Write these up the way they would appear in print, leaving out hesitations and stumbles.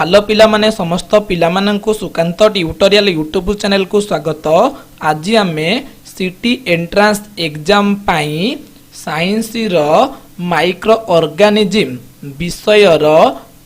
Hello पिला माने समस्त पिला माननकु सुकांत ट्यूटोरियल यूट्यूब चैनल को स्वागत। आज आमे सिटी एंट्रांस एग्जाम पाई साइंस रो माइक्रो ऑर्गेनिज्म विषय रो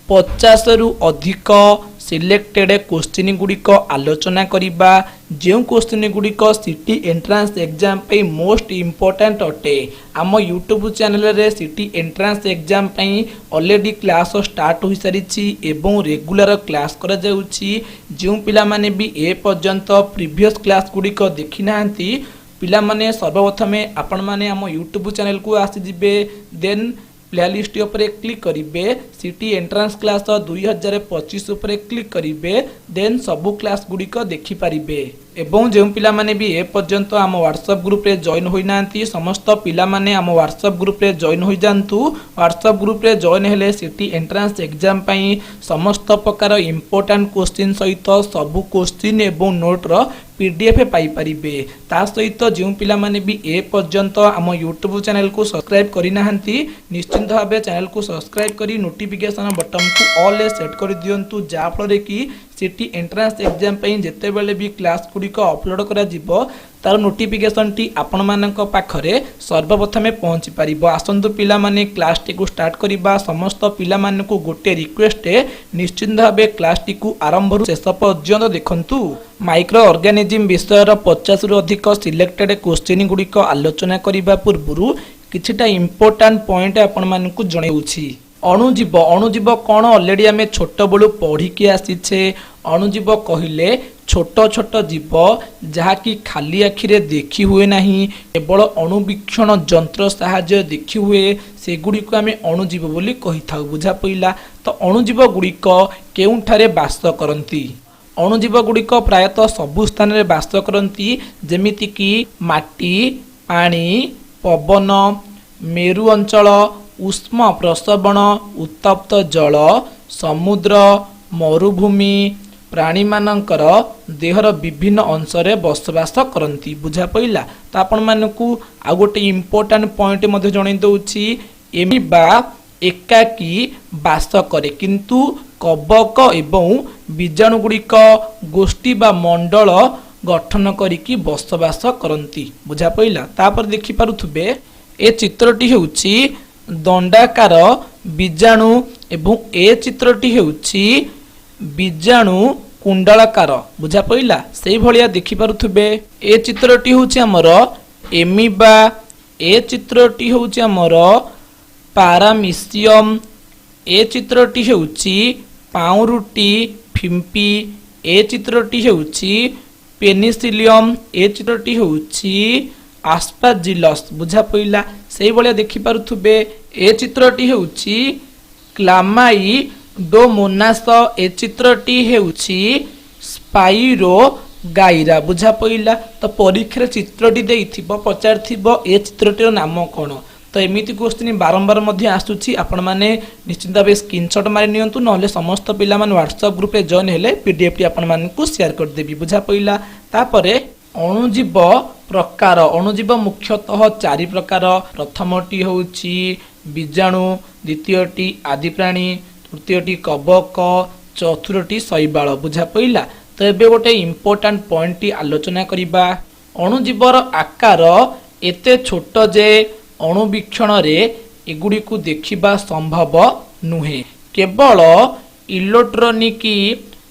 50 रु अधिक सिलेक्टेड क्वेश्चन गुड़िक आलोचना करिबा। जो क्वेश्चन गुड़िक सिटी एंट्रांस एग्जाम पे मोस्ट इम्पोर्टेंट अटे। आम यूट्यूब चैनल रे सिटी एंट्रांस एग्जाम पे ऑलरेडी क्लास स्टार्ट हो सारी एवं रेगुलर क्लास करा जाउची। जो पिला माने भी ए पर्यंत प्रीवियस क्लास गुड़िक देखि नांती पिला माने सर्वप्रथमे आपण माने आम यूट्यूब चैनल को आसी जिबे, देन प्लेलिस्ट उपरे क्लिक करिवे, सिटी एंट्रांस क्लास 2025 उपरे क्लिक करिवे, देन सबु क्लास गुड़िक देखि पारिबे। एवं जो पिला माने भी ए पर्यंत आम व्हाट्सएप ग्रुप रे जॉइन होई नांती समस्त पिला माने आम व्हाट्सएप ग्रुप रे जॉइन होई जांतु। व्हाट्सएप ग्रुप रे जॉइन हेले सिटी एंट्रांस एग्जाम पई समस्त प्रकार इंपोर्टेंट क्वेश्चन सहित सबु क्वेश्चन एवं नोट रो पीडीएफ पाई परिबे। ता सहित जो पिला माने भी ए पर्यंत आम यूट्यूब चैनल को सब्सक्राइब करि नाहंती निश्चिंत भाबे चैनल को सब्सक्राइब करी नोटिफिकेशन बटन को ऑल ए सेट कर दियंतु, जा फल कि सिटी एंट्रांस एग्जाम पे जेते बेले भी क्लास गुड़िक अपलोड करा जिवो तार नोटिफिकेशन टी आपण मानक पाखरे सर्वप्रथमे पहुंची पारिबो। आसंतु पिला माने क्लास टी को स्टार्ट करिबा। समस्त पिला मानकु गोटे रिक्वेस्ट निश्चिंत भाबे क्लास टी को आरंभ रु शेष पर्यंत देखंतु। माइक्रो ऑर्गेनिज्म विषय 50 रु अधिक सिलेक्टेड क्वेश्चन गुड़िक आलोचना करिबा पूर्वरु किछिटा इंपोर्टेंट पॉइंट आपण मानकु जणाउछि। अणुजीव अणुजीव कौन ऑलरेडी आम छोट बलू पढ़ी आसीचे। अणुजीव कहले छोट छोट जीव जहाँकि खाली आखिरे देखी हुए नहीं, केवल अणुवीक्षण जंत्र साहाय्य देखी हुए, सेगुड़िक आम अणुजीव बोली कही था। बुझा पइला। तो अणुजीव गुड़िक केउठारे बास करती। अणुजीव गुड़िक प्रायतः सबु स्थान रे बास करती, जेमिति कि माटी, पानी, पवन, मेरु अंचल, उष्म प्रसवण, उत्तप्त जल, समुद्र, मरुभूमि, प्राणी मानकर देहर विभिन्न अंश रे बसवास करती। बुझा पइला। तो आपण मानकु आ गोटे इंपोर्टेंट पॉइंट मध्ये जणाई दउछि। एमि बा एकाकी बास करे, किंतु कवक एवं बीजाणु गुड़िक गोष्ठी बा मंडल गठन करिकी बसवास करती। बुझा पइला। तापर देखि पारुथबे ए चित्रटी हेउछि दंडाकार बीजाणु एवं ए चित्रटी हेउछि बीजाणु कुंडलाकार। बुझा पइला। सेही भलिया देखि पारुथबे ए चित्रटी होछि हमर एमिबा, ए चित्रटी होछि हमर पारामिसियम, ए चित्रटी हेउछि पाउरुटी फिम्पी, ए चित्रटी हेउछि पेनिसिलियम, ए चित्रटी हेउछि आस्पाजिलस। बुझा पइला। सेही भलिया देखि पारुथबे ए चित्रटी हेउछि क्लामाई डोमोनास, ए चित्रटी हेउछि स्पाइरो गाइरा। बुझा पइला। तो परीक्षा चित्रटी देइथिबो पचारथिबो ए चित्रटीर नाम कोन। तो एमिति क्वेश्चन बारंबार मध्ये आसुछि। आपण माने निश्चित भाबे स्क्रीनशॉट मारि नियंतु, नहले समस्त पिला माने व्हाट्सएप ग्रुप रे जॉइन हेले पीडीएफ टी आपण माने को शेयर कर देबी। बुझा पइला। तापरे अणुजीव प्रकार। अणुजीव मुख्यतः 4 प्रकार। प्रथमटी होउछि बीजाणु, द्वितीयटी आदि प्राणी, तृतीयटी कवक, चतुर्थटी शैवाल। बुझा पइला। तो एबे गोटे इंपोर्टेंट पॉइंट टी आलोचना करिबा। अणुजीवर आकार एते छोट जे अणुवीक्षण रे एगुडी को देखिबा संभव नुहे। केवल इलेक्ट्रॉनिक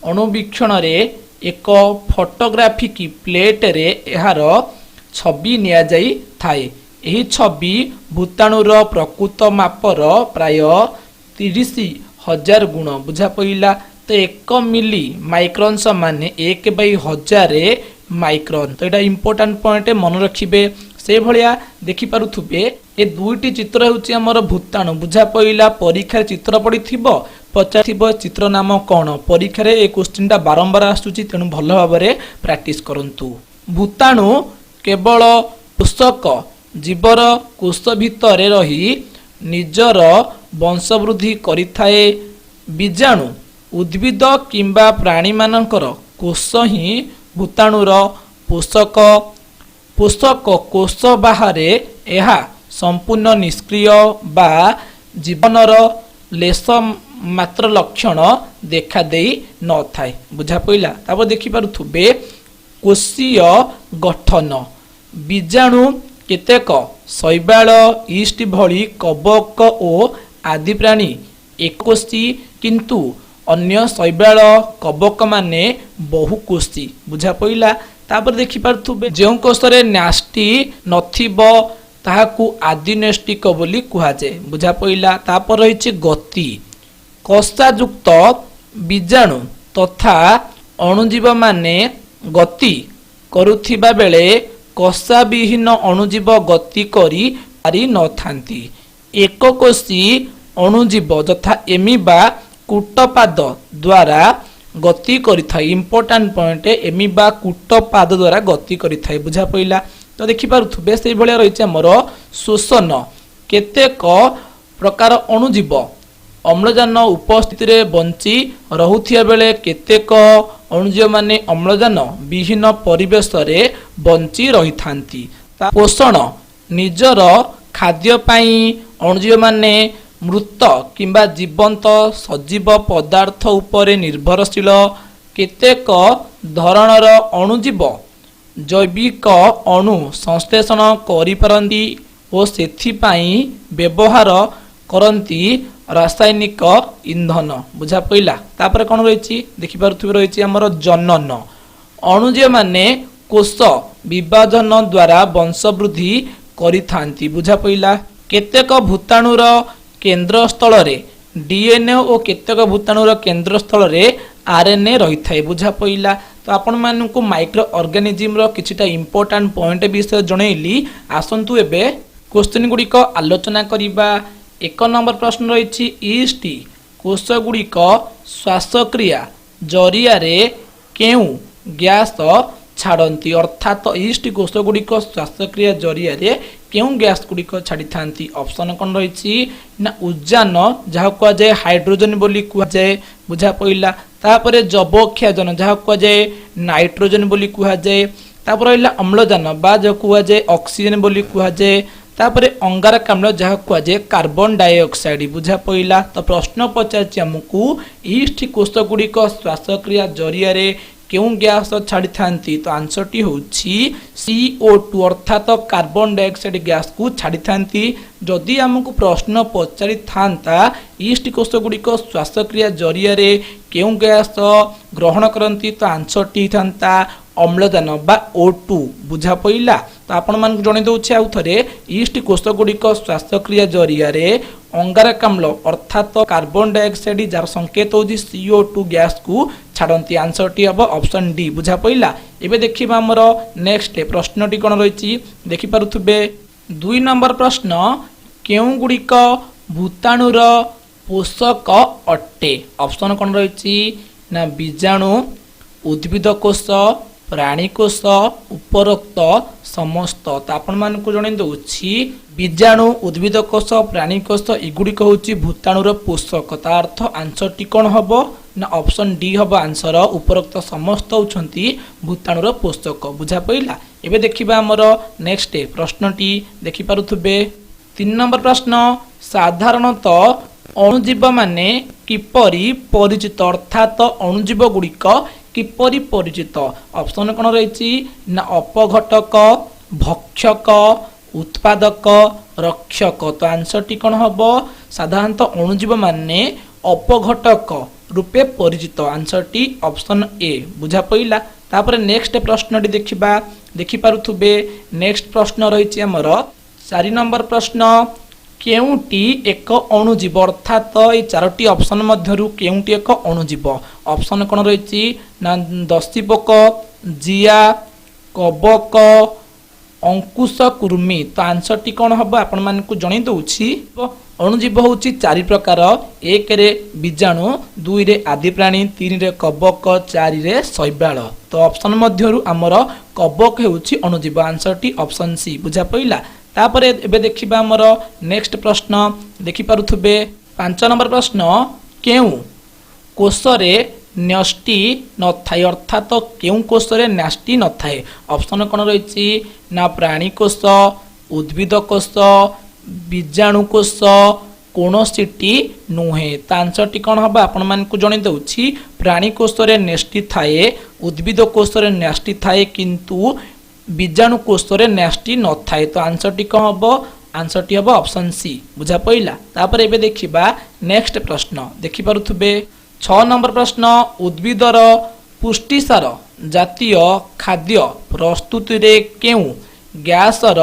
अणुवीक्षण रे एक फोटोग्राफिक प्लेट रे एहार छवि निया जाई थाए। एही छवि भूताणुर प्रकृत मापर प्राय 30,000 गुण। बुझा पइला। तो 1 मिली माइक्रोन माने 1/1000 माइक्रोन। तो एटा इंपोर्टेंट पॉइंट मन रखिबे। से भलिया देखि पारुथुबे ए दुईटी चित्र होछि हमर भूताणु। बुझा पइला। परीक्षा चित्र पडिथिबो पचारथिबो चित्र नाम कोन। परीक्षा रे ए क्वेश्चनटा बारंबार आसुछि, तेणु भल भाबरे प्रैक्टिस करंतु। भूताणु केवल पोषक जीवर कोष भितर रही निजर वंशवृद्धि करिथाए। बीजाणु उद्भिद किंबा प्राणी मानकर कोष ही भूताणुर पोषक। पोषक कोष बाहरे एहा संपूर्ण निष्क्रिय बा जीवनर लेस मात्र लक्षण देखा देई न थाए बुझा पइला। तापर देखि पारुथुबे कोशीय गठन बीजाणु केतेक शैवाल ईस्ट भली कवक ओ आदि प्राणी एकोशी किंतु अन्य शैवाल कवक माने बहुकोशी बुझा पइला। तापर देखि पारुथुबे जेउ कोषरे न्यास्टी नथिबो ताहाकू आदिनेष्टिक बोली कुहा जाए बुझा पइला। तापर रहिछि गति कषायुक्त बीजाणु तथा अणुजीव माने गति करुथिबा बेले कषा विहीन अणुजीव गति करी पारि न थांती। एककोशी अणुजीव तथा एमिबा कूटपाद द्वारा गति करिथाय इंपोर्टेंट पॉइंट एमिबा कूटपाद द्वारा गति करिथाय बुझा पइला। तो देखि पारुथुबे सेहि भलिया रहिछि हमर शोषण केतेक प्रकार अणुजीव अम्लजान उपस्थिति रे बंची रहुथिया बेले केतेक अणुजीव माने अम्लजान विहीन परिवेश रे बंची रही थांती। पोषण निजर खाद्य पाई अणुजीव माने मृत किंबा जीवंत सजीव पदार्थ उपरे निर्भरशील केतेक धरणर अणुजीव जैविक अणु संश्लेषण करिपारंती ओ सेथिपाई व्यवहार करंती रासायनिक ईंधन बुझा पइला। तापर कोन रहिछि देखि पारुथबे रहिछि हमर जनन अणुजीव माने कोष विभाजन द्वारा वंशवृद्धि करिथांती बुझा पइला। केतेक भूताणुर केंद्र स्थल रे डीएनए और केतेक भूताणुर केंद्र स्थल रे आरएनए रही थाए बुझा पइला। तो आपण मानकु माइक्रो ऑर्गेनिज्म रो किछिटा इंपोर्टेंट पॉइंट विषय जणैली आसंतु एबे क्वेश्चन गुडी को आलोचना करिबा। एक नंबर प्रश्न रही ईस्ट कोष गुड़िक श्वासक्रिया जरिया रे केउ गैस छाड़ती अर्थात ईस्ट कोष गुड़िक श्वासक्रिया जरिया रे केउ गैस गुड़िक छाड़ी थांती। ऑप्शन कौन रही ना उजान जहाँ कह जाए हाइड्रोजन बोली कह जाए बुझा पइला। तापर जबक्षाजन जहाँ कह जाए नाइट्रोजन बोली कह जाए। तापर रहा अम्लजान बा जो कह जाए ऑक्सीजन बोली कह जाए। तापर अंगारकाम्ल जहाँ कह जाए कार्बन डाइऑक्साइड बुझा पइला। तो प्रश्न पचार आमको ईस्ट कोष गुड़िक श्वासक्रिया जरिया रे क्यों गैस छाड़ी थांती। तो आंसर टी होछि CO2 अर्थात कार्बन डाइऑक्साइड गैस को छाड़ी थांती। जदि आमको प्रश्न पचारि थांता ईस्ट कोष गुड़िक श्वासक्रिया जरिया रे क्यों गैस ग्रहण करती तो आंसर टी थांता अम्लजान बा O2 बुझा पइला। तो आपण मान जणे दउछि आउ थरे ईस्ट कोष गुड़िक श्वासक्रिया जरिया रे अंगारकाम्ल अर्थात कार्बन डाइऑक्साइड जार संकेत होछि CO2 गैस को छाड़ती। आंसर टी हम ऑप्शन डी बुझा पइला। एबे देखिबा हमर नेक्स्ट प्रश्न टी कोन रहिछि देखि पारुथबे 2 नंबर प्रश्न केउ गुड़िक भूताणुर पोषक अट्टे। ऑप्शन कोन रहिछि ना बीजाणु उद्भिद कोष प्राणी कोष उपरोक्त समस्त। तो आपण मान को जणे दउछि बीजाणु उद्भिद कोष प्राणी कोष एगुड़िक होछि भूताणुर पोषक। तार अर्थ आंसर टी कोन हबो ना ऑप्शन डी हबो आंसर उपरोक्त समस्त होछंती भूताणुर पोषक बुझा पइला। एबे देखिबा हमर नेक्स्ट प्रश्न टी देखि पारुथबे 3 नंबर प्रश्न साधारणतः अणुजीव माने किपरि परिचित अर्थात अणुजीव गुड़िक किपरि परिचित। ऑप्शन कोन रहिछि ना अपघटक भक्षक उत्पादक रक्षक। तो आंसर टी कोन हबो साधारणतः अणुजीव माने अपघटक रूपे परिचित। आंसर टी ऑप्शन ए बुझा पइला। तापर नेक्स्ट प्रश्न टी देखिबा देखि पारुथबे नेक्स्ट प्रश्न रहिछि हमर 4 नंबर प्रश्न केउटी एक अणुजीव अर्थात ये 4टी ऑप्शन मध्यरु केउटी एक अणुजीव। ऑप्शन कोन रहिछि ना दस्तीपोक जिया कबक अंकुश कुर्मी। तो आंसर टी कोन हबो आपण मान को जणी दउछि अणुजीव होछि 4 प्रकार 1 रे बीजाणु 2 रे आदि प्राणी 3 रे कबक 4 रे शैवाल। तो ऑप्शन मध्यरु हमर कबक होछि अणुजीव। आंसर टी ऑप्शन सी बुझा पइला। तापर एबे देखिबा हमर नेक्स्ट प्रश्न देखि पारुथबे 5 नंबर प्रश्न केउ कोषरे न्यष्टि न थाए अर्थात केउ कोषरे न्यष्टि न थाए। ऑप्शन कोन रहिछि ना प्राणी कोष उद्भिद कोष बीजाणु कोष କୌଣସିଟି ନୁହେଁ। ତା ଆନ୍ସରଟି କ'ଣ ହେବ ଆପଣ ମାନଙ୍କୁ ଜଣେଇ ଦେଉଛି। ପ୍ରାଣୀ କୋଷରେ ନ୍ୟଷ୍ଟି ଥାଏ, ଉଦ୍ଭିଦ କୋଷରେ ନ୍ୟଷ୍ଟି ଥାଏ କିନ୍ତୁ ବୀଜାଣୁ କୋଷରେ ନ୍ୟଷ୍ଟି ନଥାଏ। ତ ଆନ୍ସରଟି କ'ଣ ହେବ? ଆନ୍ସରଟି ହେବ ଅପସନ୍ ସି। ବୁଝା ପଇଲା। ତାପରେ ଏବେ ଦେଖିବା ନେକ୍ସଟ ପ୍ରଶ୍ନ। ଦେଖିପାରୁଥିବେ 6 ନମ୍ବର ପ୍ରଶ୍ନ। ଉଦ୍ଭିଦର ପୁଷ୍ଟିସାର ଜାତୀୟ ଖାଦ୍ୟ ପ୍ରସ୍ତୁତିରେ କେଉଁ ଗ୍ୟାସର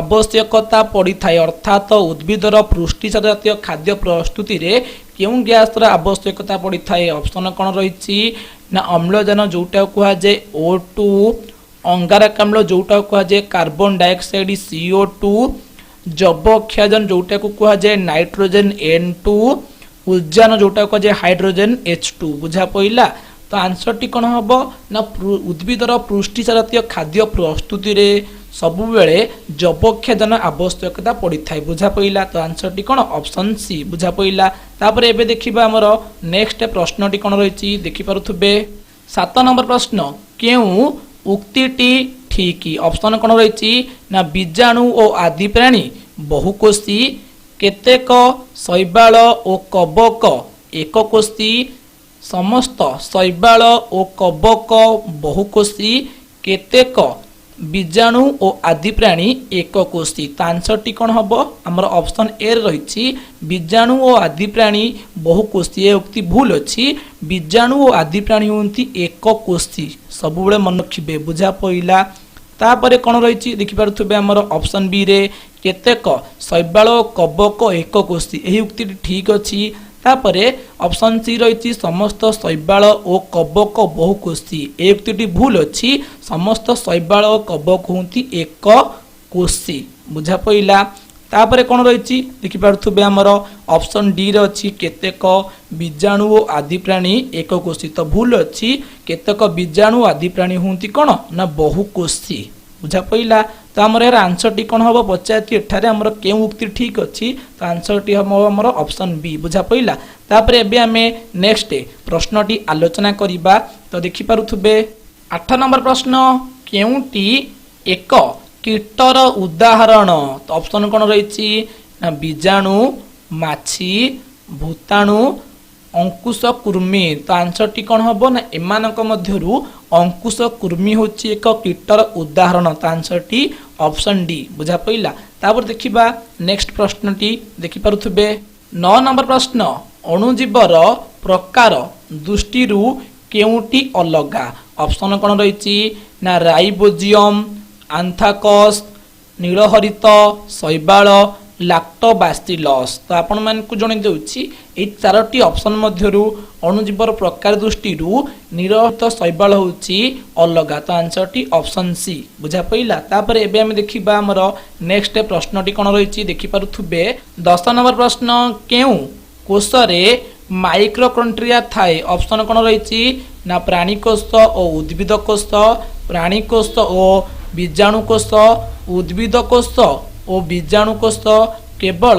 ଆବଶ୍ୟକତା ପଡ଼ିଥାଏ? ଅର୍ଥାତ୍ ଉଦ୍ଭିଦର ପୁଷ୍ଟିସାର ଜାତୀୟ ଖାଦ୍ୟ ପ୍ରସ୍ତୁତିରେ କେଉଁ ଗ୍ୟାସର ଆବଶ୍ୟକତା ପଡ଼ିଥାଏ? ଅପସନ୍ କ'ଣ ରହିଛି ନା ଅମ୍ଳଜାନ ଯୋଉଟାକୁ କୁହାଯାଏ O2, ଅଙ୍ଗାରକାମ୍ଳ ଯୋଉଟାକୁ କୁହାଯାଏ କାର୍ବନ ଡାଇଅକ୍ସାଇଡ୍ CO2, ଯବକ୍ଷାରଜାନ ଯୋଉଟାକୁ କୁହାଯାଏ ନାଇଟ୍ରୋଜେନ N2, ଉଦ୍ଜାନ ଯୋଉଟାକୁ କୁହାଯାଏ ହାଇଡ୍ରୋଜେନ H2। ବୁଝା ପଇଲା। ତ ଆନ୍ସରଟି କ'ଣ ହେବ ନା ଉଦ୍ଭିଦର ପୁଷ୍ଟିସାର ଜାତୀୟ ଖାଦ୍ୟ ପ୍ରସ୍ତୁତିରେ ସବୁବେଳେ ଯବକ୍ଷାରଜାନ ଆବଶ୍ୟକତା ପଡ଼ିଥାଏ। ବୁଝା ପଇଲା। ତ ଆନ୍ସରଟି କ'ଣ? Option C. ବୁଝା ପଇଲା। ତାପରେ ଏବେ ଦେଖିବା ଆମର ନେକ୍ସଟ ପ୍ରଶ୍ନଟି କ'ଣ ରହିଛି। ଦେଖିପାରୁଥିବେ 7 ନମ୍ବର ପ୍ରଶ୍ନ। କେଉଁ ଉକ୍ତିଟି ଠିକ୍? ଅପସନ୍ କ'ଣ ରହିଛି ନା ବୀଜାଣୁ ଓ ଆଦି ପ୍ରାଣୀ ବହୁକୋଷୀ, କେତେକ ଶୈବାଳ ଓ କବକ ଏକକୋଷୀ, ସମସ୍ତ ଶୈବାଳ ଓ କବକ ବହୁକୋଷୀ, କେତେକ ବୀଜାଣୁ ଓ ଆଦି ପ୍ରାଣୀ ଏକକୋଷୀ। ତା ଆନ୍ସରଟି କ'ଣ ହେବ? ଆମର ଅପସନ୍ ଏ ରହିଛି ବୀଜାଣୁ ଓ ଆଦି ପ୍ରାଣୀ ବହୁକୋଷୀ। ଏ ଉକ୍ତି ଭୁଲ ଅଛି। ବୀଜାଣୁ ଓ ଆଦି ପ୍ରାଣୀ ହୁଅନ୍ତି ଏକକୋଷୀ। ସବୁବେଳେ ମନେ ରଖିବେ। ବୁଝା ପଇଲା। ତାପରେ କ'ଣ ରହିଛି ଦେଖିପାରୁଥିବେ ଆମର ଅପସନ୍ ବି ରେ କେତେକ ଶୈବାଳ ଓ କବକ ଏକକୋଷୀ। ଏହି ଉକ୍ତିଟି ଠିକ୍ ଅଛି। ତାପରେ ଅପସନ୍ ସି ରହିଛି ସମସ୍ତ ଶୈବାଳ ଓ କବକ ବହୁକୋଷୀ। ଏ ଉକ୍ତିଟି ଭୁଲ ଅଛି। ସମସ୍ତ ଶୈବାଳ ଓ କବକ ହୁଅନ୍ତି ଏକକୋଷୀ। ବୁଝା ପଇଲା। ତାପରେ କ'ଣ ରହିଛି ଦେଖିପାରୁଥିବେ ଆମର ଅପସନ୍ ଡି ରେ ଅଛି କେତେକ ବୀଜାଣୁ ଓ ଆଦି ପ୍ରାଣୀ ଏକକୋଷୀ। ତ ଭୁଲ ଅଛି। କେତେକ ବୀଜାଣୁ ଆଦି ପ୍ରାଣୀ ହୁଅନ୍ତି କ'ଣ ନା ବହୁକୋଷୀ। ବୁଝା ପଇଲା। ତ ଆମର ଏହାର ଆନ୍ସରଟି କ'ଣ ହେବ ପଚାରିଛି ଏଠାରେ ଆମର କେଉଁ ଉକ୍ତି ଠିକ୍ ଅଛି? ତ ଆନ୍ସରଟି ହେବ ଆମର ଅପସନ୍ ବି। ବୁଝା ପଇଲା। ତାପରେ ଏବେ ଆମେ ନେକ୍ସଟ ପ୍ରଶ୍ନଟି ଆଲୋଚନା କରିବା। ତ ଦେଖିପାରୁଥିବେ 8 ନମ୍ବର ପ୍ରଶ୍ନ। କେଉଁଟି ଏକ କୀଟର ଉଦାହରଣ? ତ ଅପସନ୍ କ'ଣ ରହିଛି ନା ବୀଜାଣୁ, ମାଛି, ଭୂତାଣୁ, ଅଙ୍କୁଶ କୃମି। ତ ଆନ୍ସରଟି କ'ଣ ହେବ ନା ଏମାନଙ୍କ ମଧ୍ୟରୁ ଅଙ୍କୁଶ କୃମି ହେଉଛି ଏକ କୀଟର ଉଦାହରଣ। ତ ଆନ୍ସରଟି ଅପସନ୍ ଡି। ବୁଝା ପଇଲା। ତାପରେ ଦେଖିବା ନେକ୍ସଟ ପ୍ରଶ୍ନଟି। ଦେଖିପାରୁଥିବେ 9 ନମ୍ବର ପ୍ରଶ୍ନ। ଅଣୁଜୀବର ପ୍ରକାର ଦୃଷ୍ଟିରୁ କେଉଁଟି ଅଲଗା? ଅପସନ୍ କ'ଣ ରହିଛି ନା ରାଇବୋଜିୟମ, ଆନ୍ଥାକସ୍, ନୀଳହରିତ, ଶୈବାଳ, ଲାକ୍ଟୋବାସିଲସ୍। ତ ଆପଣମାନଙ୍କୁ ଜଣାଇ ଦେଉଛି ଏହି 4ଟି ଅପସନ୍ ମଧ୍ୟରୁ ଅଣୁଜୀବର ପ୍ରକାର ଦୃଷ୍ଟିରୁ ନୀଳହରିତ, ଶୈବାଳ ହେଉଛି ଅଲଗା। ତ ଆନ୍ସରଟି ଅପସନ୍ ସି। ବୁଝା ପଇଲା। ତାପରେ ଏବେ ଆମେ ଦେଖିବା ଆମର ନେକ୍ସଟ ପ୍ରଶ୍ନଟି କ'ଣ ରହିଛି। ଦେଖିପାରୁଥିବେ 10 ନମ୍ବର ପ୍ରଶ୍ନ। କେଉଁ କୋଷରେ ମାଇକ୍ରୋକଣ୍ଟ୍ରିଆ ଥାଏ? ଅପସନ୍ କ'ଣ ରହିଛି ନା ପ୍ରାଣୀକୋଷ ଓ ଉଦ୍ଭିଦ କୋଷ, ପ୍ରାଣୀକୋଷ ଓ ବୀଜାଣୁ କୋଷ, ଉଦ୍ଭିଦ କୋଷ ଓ ବୀଜାଣୁ କୋଷ, କେବଳ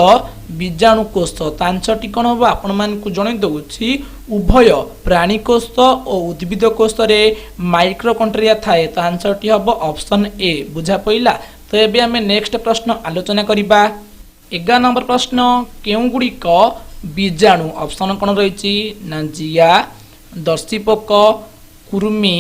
ବୀଜାଣୁ କୋଷ। ତା ଆନ୍ସରଟି କ'ଣ ହେବ ଆପଣମାନଙ୍କୁ ଜଣାଇ ଦେଉଛି ଉଭୟ ପ୍ରାଣୀକୋଷ ଓ ଉଦ୍ଭିଦ କୋଷରେ ମାଇକ୍ରୋକଣ୍ଟ୍ରିଆ ଥାଏ। ତା ଆନ୍ସରଟି ହେବ ଅପସନ୍ ଏ। ବୁଝା ପଇଲା। ତ ଏବେ ଆମେ ନେକ୍ସଟ ପ୍ରଶ୍ନ ଆଲୋଚନା କରିବା। 11 ନମ୍ବର ପ୍ରଶ୍ନ। କେଉଁଗୁଡ଼ିକ ବୀଜାଣୁ? ଅପସନ୍ କ'ଣ ରହିଛି ନା ଜିଆ, ଦର୍ଶୀପୋକ, କୃମି,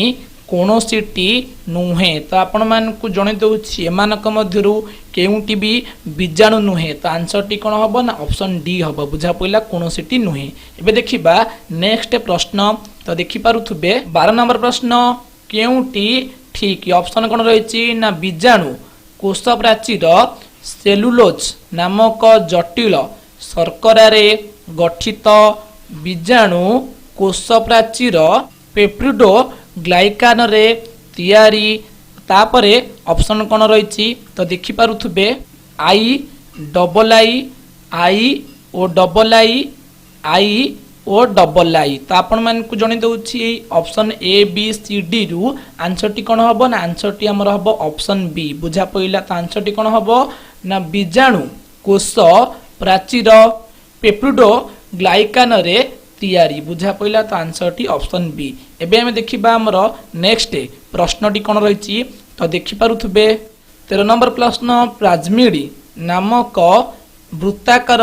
କୌଣସିଟି ନୁହେଁ। ତ ଆପଣମାନଙ୍କୁ ଜଣାଇ ଦେଉଛି ଏମାନଙ୍କ ମଧ୍ୟରୁ କେଉଁଟି ବି ବୀଜାଣୁ ନୁହେଁ। ତ ଆନ୍ସରଟି କ'ଣ ହେବ ନା ଅପସନ୍ ଡି ହେବ। ବୁଝା ପଇଲା। କୌଣସିଟି ନୁହେଁ। ଏବେ ଦେଖିବା ନେକ୍ସଟ ପ୍ରଶ୍ନ। ତ ଦେଖିପାରୁଥିବେ 12 ନମ୍ବର ପ୍ରଶ୍ନ। କେଉଁଟି ଠିକ୍? ଅପସନ୍ କ'ଣ ରହିଛି ନା ବୀଜାଣୁ କୋଷ ପ୍ରାଚୀର ସେଲୁଲୋଜ ନାମକ ଜଟିଳ ଶର୍କରାରେ ଗଠିତ, ବୀଜାଣୁ କୋଷ ପ୍ରାଚୀର ପେପ୍ଟିଡୋ ଗ୍ଲାଇକାନରେ ତିଆରି। ତାପରେ ଅପସନ୍ କ'ଣ ରହିଛି ତ ଦେଖିପାରୁଥିବେ I double I O double I O double I. ତ ଆପଣମାନଙ୍କୁ ଜଣାଇ ଦେଉଛି ଏଇ option A B C D ରୁ ଆନ୍ସରଟି କ'ଣ ହେବ ନା ଆନ୍ସରଟି ଆମର ହେବ ଅପସନ୍ ବି। ବୁଝା ପଇଲା। ତ ଆନ୍ସରଟି କ'ଣ ହେବ ନା ବୀଜାଣୁ କୋଷ ପ୍ରାଚୀର ପେପ୍ଟିଡୋ ଗ୍ଲାଇକାନରେ ତିଆରି। ବୁଝା ପଇଲା। ତ ଆନ୍ସରଟି ଅପସନ୍ ବି। ଏବେ ଆମେ ଦେଖିବା ଆମର ନେକ୍ସଟ ପ୍ରଶ୍ନଟି କ'ଣ ରହିଛି। ତ ଦେଖିପାରୁଥିବେ 13 ନମ୍ବର ପ୍ରଶ୍ନ। ପ୍ଲାଜମିଡ୍ ନାମକ वृत्ताकार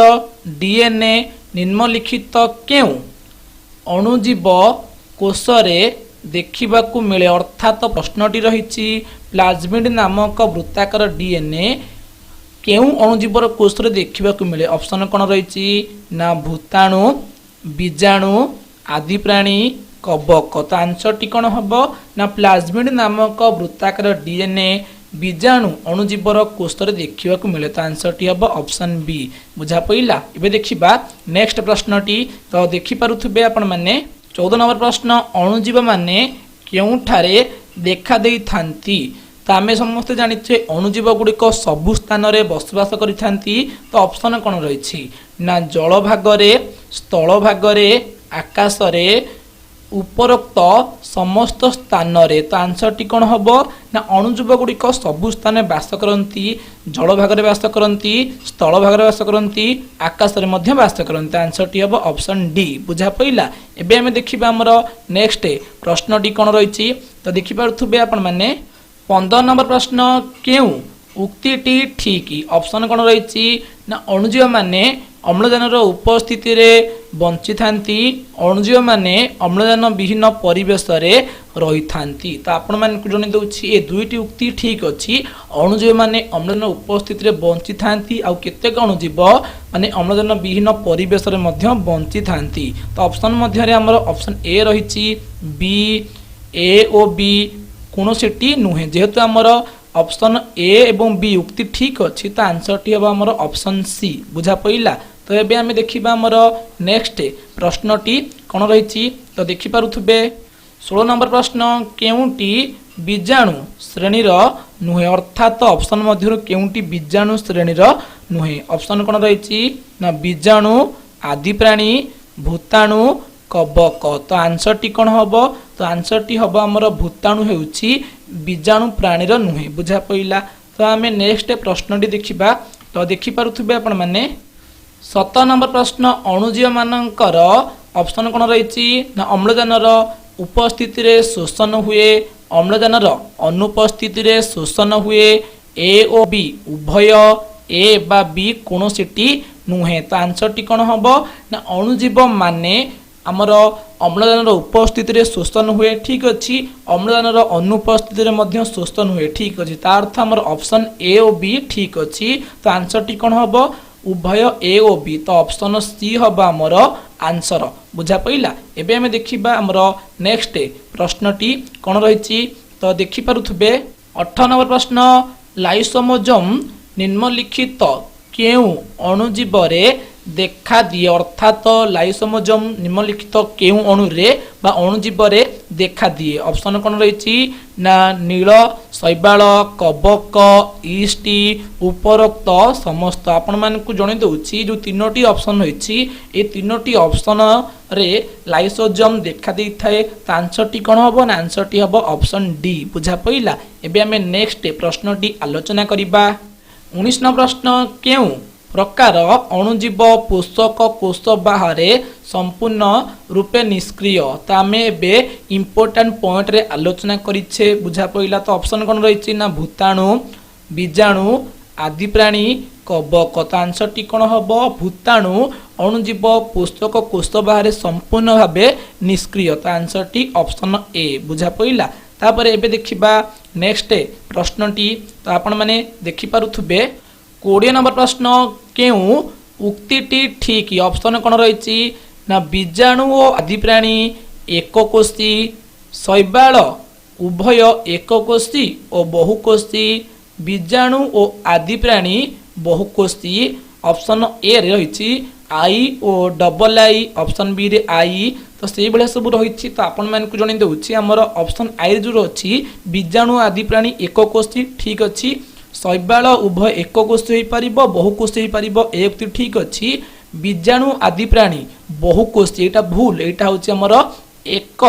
डीएनए निम्नलिखित केउ अणुजीव कोशरे देखिबाकू मिले अर्थात प्रश्नटी रही प्लाज्मिड नामक वृत्ताकार डीएनए केउ अणुजीवर कोशरे देखिबाकू मिले ऑप्शन कौन रही ना भूताणु बीजाणु आदि प्राणी कबक तो आंसर टी कौन हम ना प्लाज्मिड नामक वृत्ताकार डीएनए बीजाणु अणुजीवर कोशरे देखा मिले तो आंसर टी हम ऑप्शन बी बुझा पड़ा। एबे देखिबा नेक्स्ट प्रश्नटी तो देखिपे आपण मैंने 14 नंबर प्रश्न अणुजीव माने केउठारे देखा देई थांती तो आम समस्ते जानिछे अणुजीव गुड़िक सबु स्थान में बसवास करिथांती तो ऑप्शन कौन रही ना जल भागरे स्थल भागरे आकाशरे उपरोक्त समस्त स्थान रे तो आंसर टी कौन हम ना अणुजीव गुड़िक सबु स्थान में बास करती जल भागरे बास करती स्थल भागरे बास करती आकाश रे मध्य बास करती आंसर टी हम ऑप्शन डी बुझा पड़ा। एबे आमे देखिबा हमर नेक्स्ट प्रश्न टी कौन रही तो देखि पारुथबे आपण माने 15 नंबर प्रश्न केउ उक्तिटी ठीक ऑप्शन कौन रही ना अणुजीव माने अम्लजान उपस्थिति रे बंची थांती अणुजीव माने अम्लजान विहीन परिवेश रे रही थांती तो आपण मान जन दउछि ए दुईटी उक्ति ठीक अछि अणुजीव माने अम्लजान उपस्थिति रे बंची थांती आ केतेक अणुजीव माने अम्लजान विहीन परिवेश रे मध्य बंची थांती तो ऑप्शन मध्य रे हमर ऑप्शन ए रही बी ए ओ बी कोनोसीटी नुहे जेहेतु हमर ऑप्शन ए एवं बी उक्ति ठीक अच्छी तो आंसर टी हम हमर ऑप्शन सी बुझा पड़ा। तो ये आम देखा आमर नेक्स्ट प्रश्नटी कौन रही तो देखिपे 16 नंबर प्रश्न केउटी बीजाणु श्रेणीर नुहे अर्थात ऑप्शन मध्य केउटी बीजाणु श्रेणीर नुहे ऑप्शन कौन रही ना बीजाणु आदि प्राणी भूताणु कबक तो आंसर टी कौन हम तो आंसर टी हम आमर भूताणु होउछि बीजाणु प्राणीर नुहे बुझा पड़ा। तो आम नेक्स्ट प्रश्नटी देखा तो देखिपे आपण मैंने 17 नंबर प्रश्न अणुजीव मानकर ऑप्शन कौन रही ना अम्लजानर उपस्थिति रे शोषण हुए अम्लजानर अनुपस्थिति रे शोषण हुए ए ओ बी उभय ए बा बी कोनोसीटी नुहे तो आंसर टी कौन हम ना अणुजीव माने आमर अम्लजान उपस्थिति रे शोषण हुए ठीक अच्छी अम्लजान अनुपस्थिति रे मध्य शोषण हुए ठीक अच्छी तार अर्थ आमर ऑप्शन ए ओ बी ठीक अच्छी तो आंसर टी कौन हम उभय ए ओ बी तो ऑप्शन सी हम आमर आंसर बुझा पड़ा। एबे हमें देखिबा आमर नेक्स्ट प्रश्नटी कौन रही तो देखिपे 18 नंबर प्रश्न लाइसोमोजोम निम्नलिखित केउ अणुजीव रे देखा दिए अर्थात लाइसोमोजोम निम्नलिखित केउ अणु रे बा अणुजीव रे देखा दिए ऑप्शन कौन रही ना नील शैवाल कबक ईष्टि उपरोक्त समस्त आपण मानकु जणे दउछि जो तीनोटी ऑप्शन रही ए तीनोटी ऑप्शन रे लाइसोजोम देखा दै थाए तो आंसर टी कौन हम ना आंसर टी हम ऑप्शन डी बुझा पड़ा। एबे हमें नेक्स्ट प्रश्नटी आलोचना करिबा 19 नंबर प्रश्न केउ प्रकार अणुजीव पोषक कोश बाहर संपूर्ण रूपे निष्क्रिय तो आम ए इम्पोर्टाट पॉइंट रे आलोचना करिछे बुझा पड़ा। तो ऑप्शन कौन रही ना भूताणु बीजाणु आदि प्राणी कबक तो आंसर टी कौन हम भूताणु अणुजीव पोषक कोश बाहर संपूर्ण भाव निष्क्रिय तो आंसर टी ऑप्शन ए बुझा पड़ा। तापर एबे देखिबा नेक्स्ट प्रश्नटी तो आपण माने देखिपारुथबे 20 नंबर प्रश्न केउ उक्तिटी ठीक ऑप्शन कौन रही ना बीजाणु और आदि प्राणी एककोशी शैवाल उभय एककोशी और बहुकोशी बीजाणु और आदि प्राणी बहुकोशी ऑप्शन ए रही आई और डबल आई ऑप्शन बी रे आई तो से भाया सब रही तो आपण मानक जन दूसरी आमर ऑप्शन आई जो अच्छी बीजाणु आदि प्राणी एककोशी ठीक अच्छी शैवाल उभय एककोशी हो पार बहुकोशी हो पार एक ठीक अच्छी बीजाणु आदि प्राणी बहुकोशी यहाँ भूल यहाँ हूँ आमर एक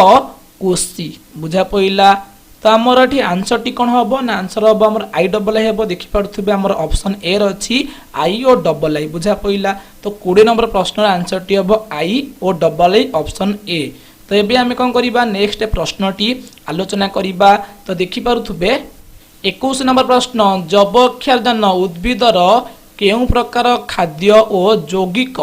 कोशी बुझा पड़ा। तो आमर ये आंसर टी कौन हम ना आंसर हम आम आई डबल आई हम देखिपे आमर ऑप्शन ए रही आई और डबल आई बुझा पड़ा। तो 20 नंबर प्रश्न आंसर टी हम आई और डबल आई ऑप्शन ए। तो ये आम कौन करवा नेक्स्ट प्रश्नटी आलोचना करवा तो देखिपे 21 नंबर प्रश्न जबक्षारजान उद्भिदर केउं प्रकार खाद्य और यौगिक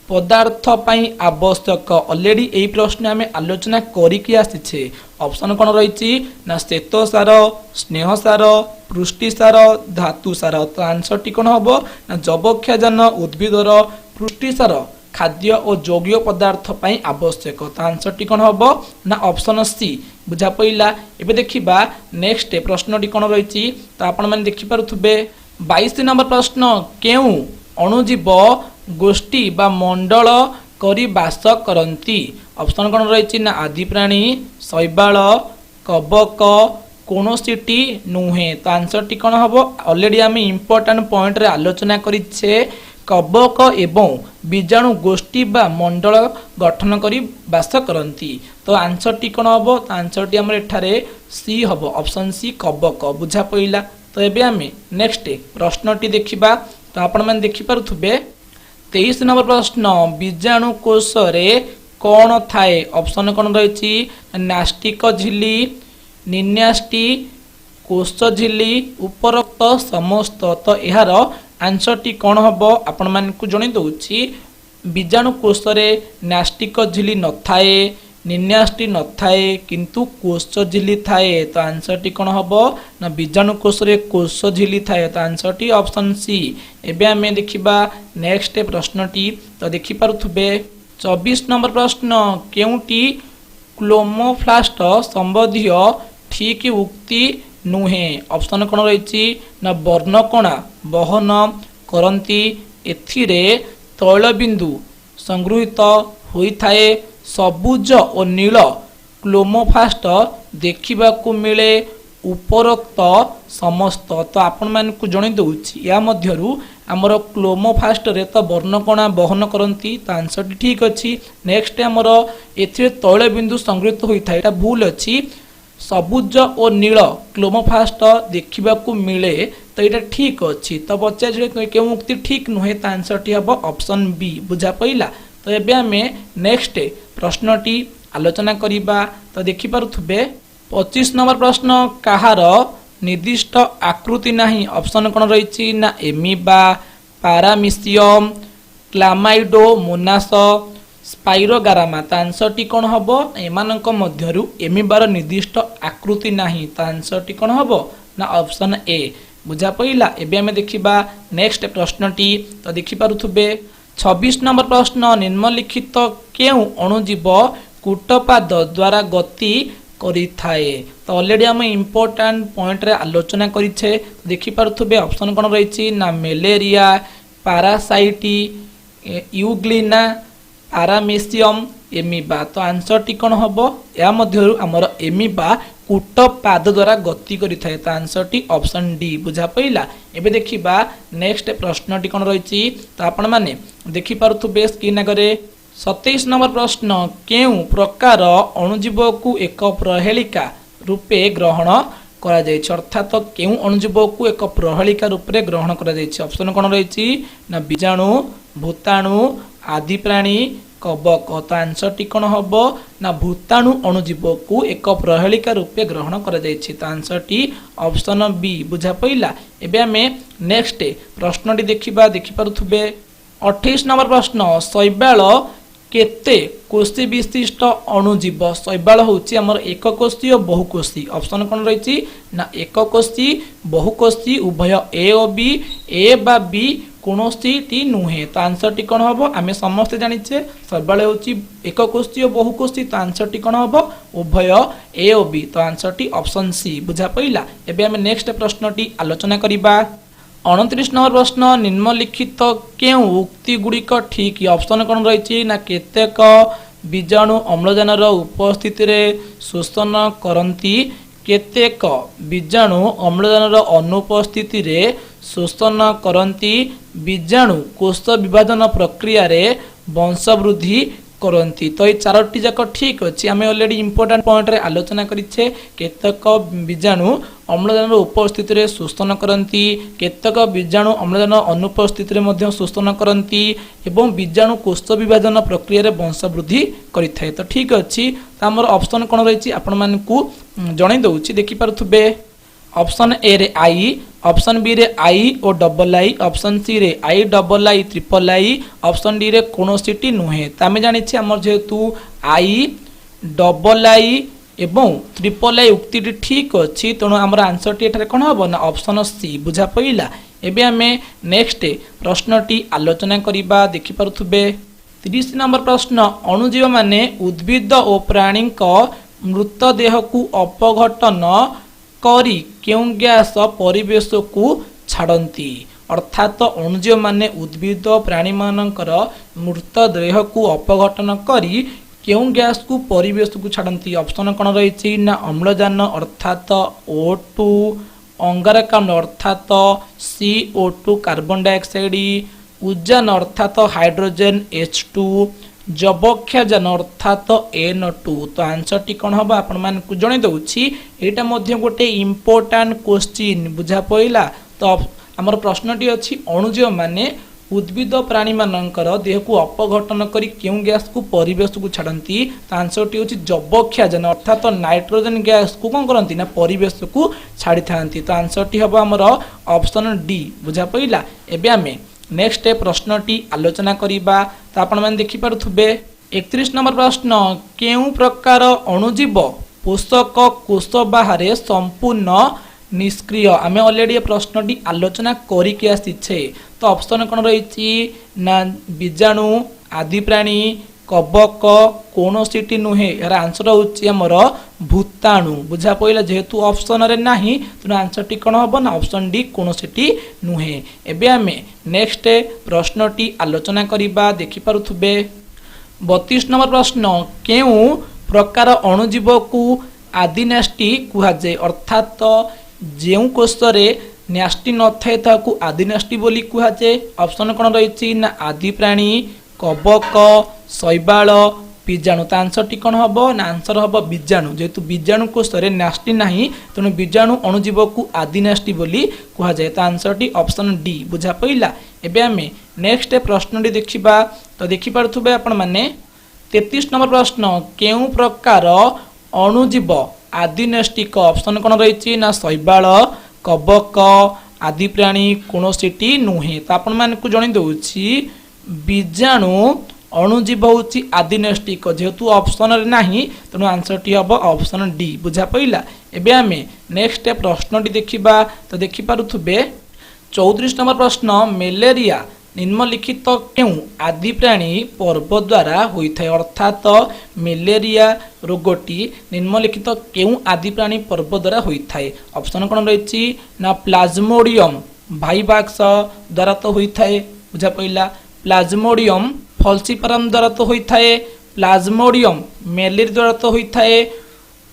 पदार्थ पाई आवश्यक ऑलरेडी यही प्रश्न आम आलोचना करिकी आसीछे ऑप्शन कौन रही ना श्वेत सार स्नेह सार पुष्टि सार धातु सार तो आंसर टी कौन हम ना जबक्षाजान उद्भिदर पुष्टि सार खाद्य और यौगिक पदार्थ पाई आवश्यक तो आंसर टी कौन हम ना ऑप्शन सी बुझा पइला। एबे देखिबा नेक्स्ट प्रश्न टी कौन रही तो आपण माने देखि पारुथबे 22 नंबर प्रश्न केउ अणुजीव गोष्ठी बा मंडल करी बास करती ऑप्शन कौन रही ना आदि प्राणी शैवाल कबक कोनोसीटी नुहे तो आंसर टी कौन हम ऑलरेडी आम इम्पोर्टाट पॉइंट रे आलोचना करिछे कबक एवं बीजाणु गोष्ठी बा मंडल गठन करी बास करती तो आंसर टी कौन हम तो आंसर टी आम एठारे सी हम ऑप्शन सी कबक बुझा पइला। तो एबे आम नेक्स्ट प्रश्न टी देखिबा तो आपण माने देखि पारुथबे 23 नंबर प्रश्न बीजाणु कोश रे कौन थाए ऑप्शन कौन रही नास्टिक झिल्ली निन्याष्टि कोश झिल्ली उपरोक्त समस्त तो यार आंसर टी कौन हम आपण मानकु जणे दउछि बीजाणु कोश रे नास्टिक झिल्ली न थाए निन्याष्टि न थाए किंतु कोश झिल्ली थाए तो आंसर टी कौन हम ना बीजाणु कोश रे कोश झिल्ली थाए तो आंसर टी ऑप्शन सी। एबे आमे देखिबा नेक्स्ट प्रश्न टी तो देखि पारुथबे 24 नंबर प्रश्न केउटी क्लोमोप्लास्ट संबंधी ठीक उक्ति नुहे ऑप्शन कौन रही ना वर्णकणा बहन करती एथिरे तैलबिंदु संगृहित होइथाए सबुज और नील क्लोमोप्लास्ट देखिबाकू मिले उपरोक्त समस्त तो आपण मानकु जणे दउछि या मध्यरु हमर क्लोमोप्लास्ट रे तो वर्णकणा बहन करती तो आंसर ठीक अछि। नेक्स्ट हमर एथिरे तैलबिंदु संगृहित होइथाए एटा भूल अछि सबुज और नील क्लोमोप्लास्ट देखिबाकू मिले तो ये ठीक अच्छी तो पचारे क्यों मुक्ति ठीक नुहे तो आंसर टी हम ऑप्शन बी बुझा पइला। तो एबे आमे नेक्स्ट प्रश्न टी आलोचना करिबा तो देखि पारुथबे 25 नंबर प्रश्न कहार निर्दिष्ट आकृति नाही ऑप्शन कौन रही ना एमीबा पारामिसियम क्लामाइडोमोनास स्पाइरोगारामा तो आंसर टी कौन हम एमानक मध्यरु एमीबार निर्दिष्ट आकृति नाही तो आंसर टी कौन हम ना ऑप्शन ए बुझा पइला। एबे आमे देखिबा नेक्स्ट प्रश्न टी तो देखि पारुथबे 26 नंबर प्रश्न निम्नलिखित केउ अणुजीव कूटपाद द्वारा गति करि थाए तो ऑलरेडी हम इम्पोर्टेंट पॉइंट रे आलोचना करिछे देखि पारुथबे ऑप्शन कौन रही ना मलेरिया पारासाइटी यूग्लिना पारामेसियम एमीबा तो आंसर टी कौन हम या मध्यरु हमर एमीबा कूटपाद द्वारा गति करि थाए तो आंसर टी ऑप्शन डी बुझा पइला। एबे देखिबा नेक्स्ट प्रश्न टी कौन रही तो आपण माने देखि पारुथबे स्क्रीन आगरे 27 नंबर प्रश्न केउ प्रकार अणुजीव को एक प्रहेलिका रूपे ग्रहण करा जाय अर्थात केउ अणुजीव को एक प्रहेलिका रूपे ग्रहण करा जाय ऑप्शन कौन रही ना बीजाणु भूताणु आदि प्राणी कबक तो आंसर टी कौन हम ना भूताणु अणुजीव को एक प्रहेलिका रूपे ग्रहण करा जाय तो आंसर टी ऑप्शन बी बुझा पइला। एबे आमे नेक्स्ट प्रश्न टी देखिबा देखि पारुथबे 28 नंबर प्रश्न शैवाल केते कोशी विशिष्ट अणुजीव शैवाल होची हमर एक कोशी और बहुकोशी ऑप्शन कौन रही ना एक कोशी बहुकोशी उभय ए और बी ए बा बी कोनोसी टी नुहे तो आंसर टी कौन हम आम समस्ते जानिचे शैवाल होची एक कोशी और बहुकोशी तो आंसर टी कौन हम उभय ए और बी तो आंसर टी ऑप्शन सी बुझा पइला। एबे आम नेक्स्ट प्रश्न टी आलोचना करिबा 29 नंबर प्रश्न निम्नलिखित केउ उक्ति गुड़िक ठीक ऑप्शन कौन रही ना केतेक बीजाणु अम्लजान उपस्थिति रे शोषण करती केतेक बीजाणु अम्लजान अनुपस्थिति रे शोषण करती बीजाणु कोष विभाजन प्रक्रिया रे वंशवृद्धि करती तो ये चारोटी जाक ठीक अच्छे आम ऑलरेडी इंपोर्टेंट पॉइंट रे आलोचना करिछे केतक बीजाणु अम्लजान उपस्थिति रे शोषण करती केतक बीजाणु अम्लजान अनुपस्थिति रे मध्य शोषण करती एवं बीजाणु कोष विभाजन प्रक्रिया रे वंशवृद्धि करिथाय तो ठीक अच्छी तो आमर ऑप्शन कौन रही आपण मानकु जणै दउछि देखि पारुथबे ऑप्शन ए रे आई, ऑप्शन बी रे आई ओ डबल आई, ऑप्शन सी रे I double I triple I, option D रे कोनोसीटी नुहे। तो आम जानी आमर जेहेतु आई डबल आई एवं ट्रिपल आई उक्ति ठीक अच्छी, तेणु आमर आंसर टी एठारे कौन हम ना ऑप्शन सी बुझा पड़ा। एबे आमे नेक्स्ट प्रश्नटी आलोचना करिबा। देखि पारुथुबे 30 नंबर प्रश्न, अणुजीव माने उद्भिद और प्राणी मृतदेह को अपघटन करी केउं गैस परिवेश को छाड़ती। अर्थात अणुजीव माने उद्भिद प्राणी मानकर मृतदेह को अपघटन करी केउं गैस को परिवेश को छाड़ती। ऑप्शन कौन रही ना अम्लजान अर्थात O2, अंगारकाम्ल अर्थात CO2 कार्बन डाइऑक्साइड, उजान अर्थात हाइड्रोजन H2, जबक्षाजान अर्थात N2। तो आंसर टी कौन हम आपण मानकु जणे दउछि। एटा मध्य गोटे इंपोर्टेंट क्वेश्चन बुझा पइला। तो हमर प्रश्नटी अछि अणुजीव माने उद्भिद प्राणी मानकर देह को अपघटन करी केउं गैस को परिवेश को छाड़ती। तो आंसर टी होछि जबक्षाजान अर्थात नाइट्रोजन गैस को कौन करती ना परिवेश को छाड़ी थांती। तो आंसर टी हम हमर ऑप्शन डी बुझा पइला। एबे आमे नेक्स्ट प्रश्नटी आलोचना करिबा। तो आपण माने देखि पारुथुबे 31 नंबर प्रश्न, केउं प्रकार अणुजीव पोषक कोष बाहर संपूर्ण निष्क्रिय। आम ऑलरेडी प्रश्नटी आलोचना करिके आसीछे। तो ऑप्शन कौन रही ना बीजाणु, आदि प्राणी, कबक, कोनोसीटी नुहे। यार आंसर होछि हमर भूताणु बुझा पइला। जेहेतु ऑप्शन रे नाही तो आंसर टी कौन हम ना ऑप्शन डी कोनोसीटी नुहे। एबे आमे नेक्स्ट प्रश्नटी आलोचना करिबा। देखि पारुथुबे 32 नंबर प्रश्न, केउं प्रकार अणुजीव को आदिनाष्टि कुहाजे। अर्थात जेउ कोषरे न्याष्टि न थाए ताकू आदिनाष्टि बोली कुहाजे। ऑप्शन कौन रही ना आदि प्राणी, कबक, शैवाल, बीजाणु। तो आंसर टी कौन हम ना आंसर हम बीजाणु। जेहेतु बीजाणु कोषरे न्याष्टि नाही तेणु बीजाणु अणुजीव को आदिनाष्टि बोली कुहाजे। तो आंसर टी ऑप्शन डी बुझा पइला। एबे आमे नेक्स्ट प्रश्नटी देखिबा। तो देखि पारुथुबे आपण माने 33 नंबर प्रश्न, केउं प्रकार अणुजीव आदिनाष्टिक। ऑप्शन कौन रही ना शैवाल, कबक, आदि प्राणी, कोनोसीटी नुहे। तो आपण मानकु जणी दउछि बीजाणु अणुजीव होछि आदिनाष्टिक। जेहेतु ऑप्शन रे नाही तेणु आंसर टी हम ऑप्शन डी बुझा पइला। एबे आमे नेक्स्ट प्रश्नटी देखिबा। तो देखि पारुथुबे 34 नंबर प्रश्न, मलेरिया निम्नलिखित केउं आदि प्राणी पर्व द्वारा होइथाय। अर्थात मलेरिया रोगटी निम्नलिखित केउं आदि प्राणी पर्व द्वारा होइथाय। ऑप्शन कौन रही ना प्लाज्मोडियम भाइवाक्स द्वारा तो होइथाय बुझा पइला, प्लाज्मोडियम फल्सीपारम द्वारा तो होइथाय, प्लाज्मोडियम मेलेरी द्वारा तो होइथाय,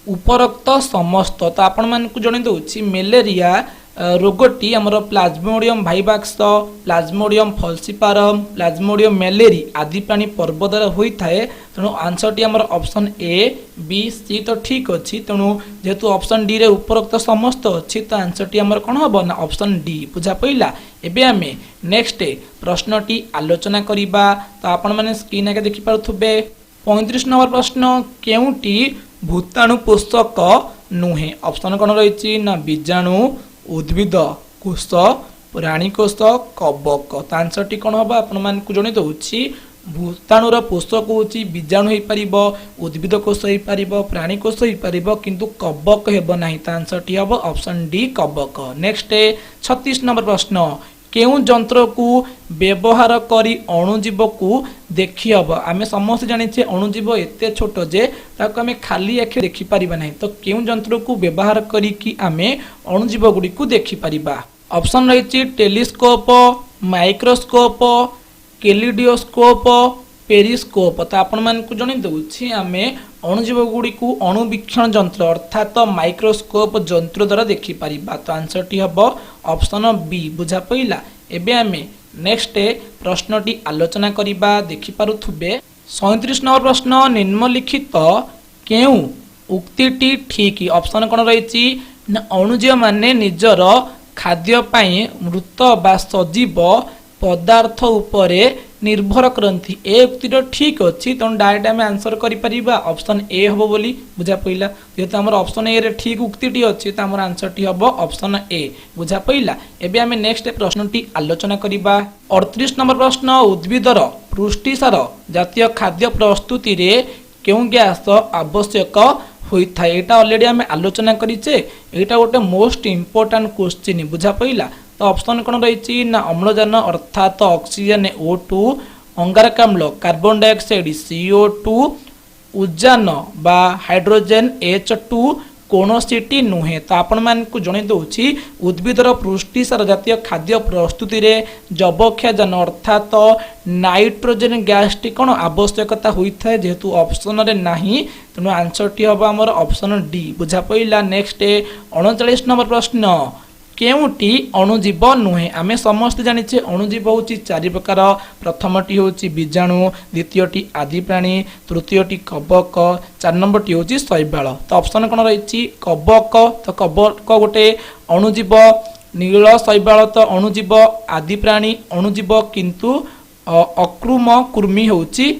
उपरोक्त समस्त। तो आपण मानकु जणे दउछि मलेरिया रोगटी आमर प्लाज्मोडियम भाइवाक्स, प्लाज्मोडियम फल्सीपारम, प्लाज्मोडियम मेलेरी आदि प्राणी पर्व द्वारा होइथाय। तेणु आंसर टी आमर ऑप्शन ए बी सी तो ठीक अच्छी। तेणु जेहेतु ऑप्शन डी रे उपरोक्त समस्त अच्छी तो आंसर टी आमर कौन हम ना ऑप्शन डी बुझा पइला। एबे आमे नेक्स्ट प्रश्नटी आलोचना करिबा। तो आपण माने स्क्रीन आगे देखि पारुथुबे 35 नंबर प्रश्न, केउंटी भूताणु पोषक नुहे। ऑप्शन कौन रही ना बीजाणु, उद्भिद कोष, प्राणी कोष, कबक। तो आंसर टी कौन हम आपण मानकु जणे दउछि भूताणुर पोषक होछि बीजाणु हो पारिबो, उद्भिद कोष हो पारिबो, प्राणी कोष हो पारिबो किंतु कबक हेबो नाही। तो आंसर टी हम ऑप्शन डी कबक। नेक्स्ट 36 नंबर प्रश्न, केउं जंत्र को व्यवहार करी अणुजीव को देखि हब। आमे समस्त जानिछे अणुजीव एते छोट जे ताको आमे खाली आखे देखि परिबा नाही। तो केउं जंत्र को व्यवहार करी कि आमे अणुजीव गुडी को देखि परिबा। ऑप्शन रहिछि टेलीस्कोप, माइक्रोस्कोप, कैलिडोस्कोप, पेरिस्कोप। तो आपण मानकु जणे दउछि आमे अणुजीव गुडी को अणुवीक्षण जंत्र अर्थात माइक्रोस्कोप जंत्र द्वारा देखि परिबा। तो आंसर टी हबो ऑप्शन बी बुझा पइला। एबे आमे नेक्स्ट प्रश्नटी आलोचना करिबा। देखि पारुथुबे 37 नंबर प्रश्न, निम्नलिखित केउं उक्तिटी ठीक। ऑप्शन कौन रही ना अणुजीव माने निजर खाद्य पाई मृत बा सजीव पदार्थ उपरे निर्भर करती ए उक्ति ठीक अच्छी तेणु डायरेक्ट आम आंसर कर ऑप्शन ए हम बोली बुझा पड़ा जेहेतु आम ऑप्शन ए रे ठीक उक्ति अच्छी तो आम आंसर टी हम ऑप्शन ए बुझा पड़ा एबे आम नेक्स्ट प्रश्न टी आलोचना करबा 38 नंबर प्रश्न उद्भिदर पुष्टिसार जातीय खाद्य प्रस्तुति रे क्यों गैस आवश्यक होता है यहाँ ऑलरेडी आम आलोचना करें यहाँ गोटे मोस्ट इम्पोर्टाट क्वेश्चन बुझा पड़ा तो ऑप्शन कौन रही ना अम्लजान अर्थात oxygen O2 अंगारकाम्ल carbon dioxide CO2 उजान बा हाइड्रोजन H2 कौन सीटी नुहे तो आपण मान को जन दूसरी उद्भिदर पुष्टिसार जातीय खाद्य प्रस्तुति रे जबक्षारजान अर्थात नाइट्रोजन गैस टी कौन आवश्यकता होता है जेहेतु ऑप्शन रे नहीं तेणु आंसर टी हम आमर ऑप्शन डी बुझा पड़ा नेक्स्ट 39 नंबर प्रश्न केउटी अणुजीव नुहे आमे समस्त जानिछे अणुजीव होची चारि प्रकार प्रथमटी होची बीजाणु द्वितीयटी आदि प्राणी तृतीयटी कवक चार नंबरटी होची शैवाल तो ऑप्शन कोन रहिछि कवक तो कवक गोटे अणुजीव नील शैवाल तो अणुजीव आदि प्राणी अणुजीव किंतु अकृम कुर्मी होची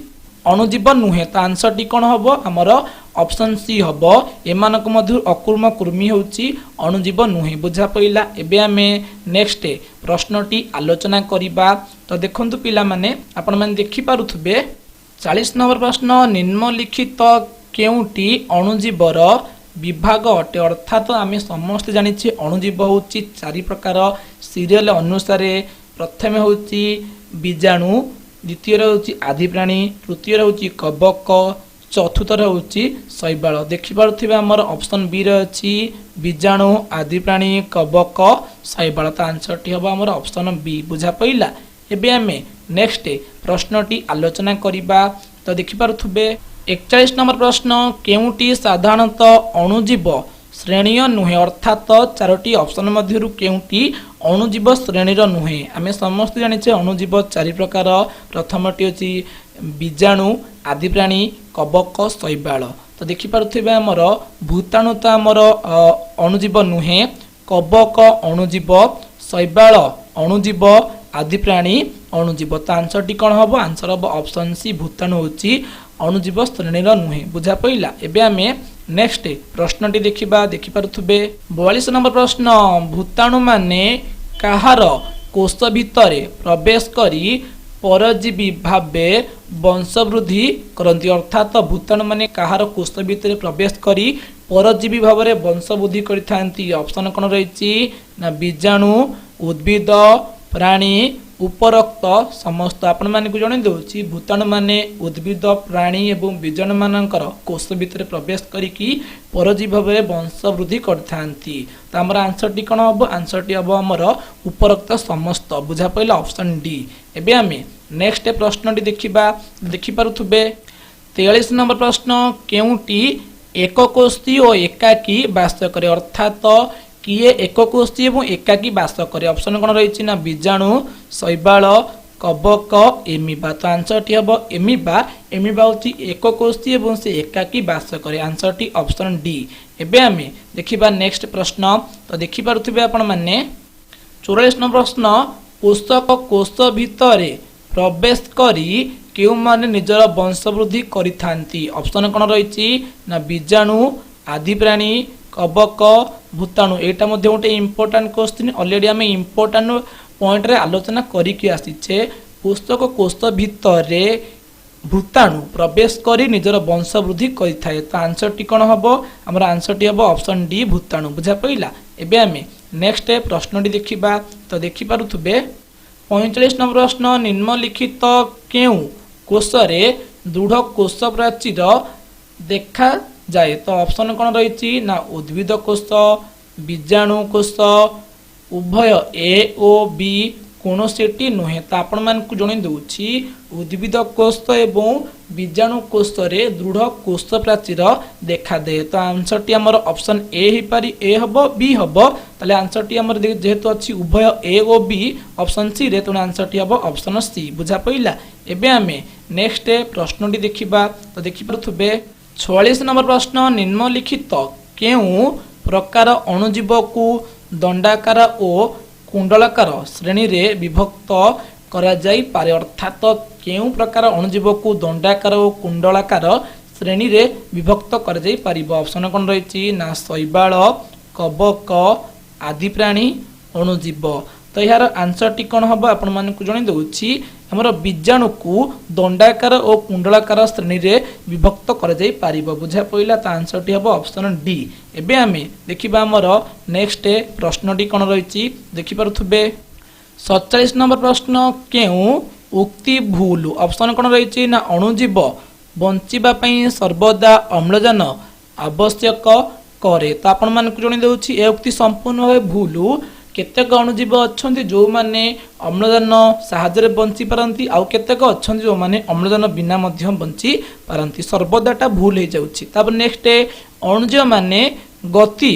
अणुजीव नुहे तो आंसर टी कौन हम आमर ऑप्शन सी हम एमानक मध्य अकुर्म कुर्मी होची अणुजीव नुहे बुझा पड़ा एबे आमे नेक्स्ट प्रश्नटी आलोचना करिबा तो देखंतु पिला माने आपण माने देखि पारुथबे 40 नंबर प्रश्न निम्नलिखित केउटी अणुजीवर विभाग अटे अर्थात आमे समस्त जानिछे अणुजीव होची चारि प्रकार सीरियल अनुसार प्रथम होची बीजाणु द्वितीय होची आदि प्राणी तृतीय होची कवक चतुर्थ होची शैवाल देखिपारुथिबे हमर ऑप्शन बी रे अछि बीजाणु आदि प्राणी कवक शैवाल तो आंसर टी हम हमर ऑप्शन बी बुझा पइला एबे हमें नेक्स्ट प्रश्नटी आलोचना करिबा तो देखिपारुथिबे 41 नंबर प्रश्न केउटी साधारणतः अणुजीव श्रेणीय नुहे अर्थात चारोटी ऑप्शन मध्यरु केउटी अणुजीव श्रेणीर नुहे आमे समस्त जानिछे अणुजीव चारि प्रकार प्रथमटी अछि बीजाणु आदि प्राणी कवक शैवाल तो देखिपारुथिबे हमर भूताणु तो हमर अणुजीव नुहे कवक अणुजीव शैवाल अणुजीव आदि प्राणी अणुजीव तो आंसर टी कौन हम आंसर हम ऑप्शन सी भूताणु होची अणुजीव श्रेणीर नुहे बुझा पइला एबे आमे नेक्स्ट प्रश्नटी देखिबा देखिपारुथिबे 42 नंबर प्रश्न भूताणु माने काहार कोष भितरे प्रवेश करी परजीवी भावे वंशवृद्धि करती अर्थात भूताणु माने काहार कोष भितर प्रवेश करी परजीवी भाव में वंशवृद्धि करथांती ऑप्शन कौन रही ना बीजाणु उद्भिद प्राणी उपरोक्त समस्त आपण माने को जण देउची भूताणु माने उद्भिद प्राणी एवं बीजाणु मानकर कोष भितर प्रवेश करिकी परजीवी भाव में वंशवृद्धि करथांती तो हमर आंसर टी कौन हम आंसर टी हम हमर उपरोक्त समस्त बुझा पइला ऑप्शन डी एबे आमे नेक्स्ट प्रश्नटी देखिबा देखिपारुथबे 43 नंबर प्रश्न केउटी एककोष्ठी और एकाकी वास करे अर्थात किए एककोष्ठी एवं एकाकी वास करे ऑप्शन कौन रही ना बीजाणु शैवाल कवक एमिबा तो आंसर टी हम एमिबा एमिबा होची एककोष्ठी एवं से एकाकी वास करे आंसर टी ऑप्शन डी एबे आमे देखिबा नेक्स्ट प्रश्न तो देखि पारुथिबे आपण माने 44 नंबर प्रश्न पोषक कोष भितरे प्रवेश करी केउ माने निजर वंशवृद्धि करिथांती ऑप्शन कौन रही ना बीजाणु आदि प्राणी कवक भूताणु एटा मध्ये गोटे इम्पोर्टाट क्वेश्चन ऑलरेडी आम इम्पोर्टाट पॉइंट रे आलोचना करिकि आसीछे पुस्तक कोष भितरे भूताणु प्रवेश करी निजर वंशवृद्धि करिथाय तो आंसर टी कोन हबो हमर आंसर टी हबो ऑप्शन डी भूताणु बुझा पइला एबे आमे नेक्स्ट प्रश्नटी देखिबा तो देखि पारुथबे 45 नंबर प्रश्न निम्नलिखित केउ कोष रे दृढ़ कोष प्राचीर देखा जाए तो ऑप्शन कौन रही ना उद्भिद कोष बीजाणु कोष उभय ए ओ बी कौन सेटी नुहे तो आपण मान को जण दूची उद्भिद कोष एवं बीजाणु कोष रे दृढ़ कोष प्राचीर देखा दे तो आंसर टी हमर ऑप्शन ए ही पारी ए हबो बी हबो ताले आंसर टी हमर जेहेतु अछि उभय ए ओ बी ऑप्शन सी रे तो आंसर टी हबो ऑप्शन सी बुझा पइला एबे आमे नेक्स्ट प्रश्नटी देखिबा तो देखि परथुबे 46 नंबर प्रश्न निम्नलिखित केउ प्रकार अणुजीव को दंडाकार और कुंडलाकार श्रेणी रे विभक्त करा जाई पारे अर्थात केउं प्रकार अणुजीव को दंडाकार और कुंडलाकार श्रेणी रे विभक्त कर जाई परिबो। ऑप्शन कोन रहिछि ना शैवाल, कबक आदि प्राणी अणुजीव। तो यार आंसर टी कौन हम आपण मानक जणै दउछि हमर बीजाणु को दंडाकार और कुंडलाकार श्रेणी रे विभक्त कर जाई पारिबो। बुझा पइला तो आंसर टी हबो ऑप्शन डी। एबे आमे देखिबा हमर नेक्स्ट प्रश्न टी कोन रहिछि देखि पारुथबे 47 नंबर प्रश्न केउ उक्ति भूल। ऑप्शन कोन रहिछि ना अणुजीव बंचिबा पई सर्वदा अम्लजान आवश्यक करे। तो आपण मानक जणै दउछि ए उक्ति संपूर्ण भावे भूल। केतेक अणुजीव अछंती जो माने अम्लजान साहाय्य बंची पारंती आउ केतेक अछंती जो माने अम्लजान बिना मध्य बंची पारंती। सर्वदाटा भूल हो जाउछि। तापर नेक्स्ट अणुजीव माने गति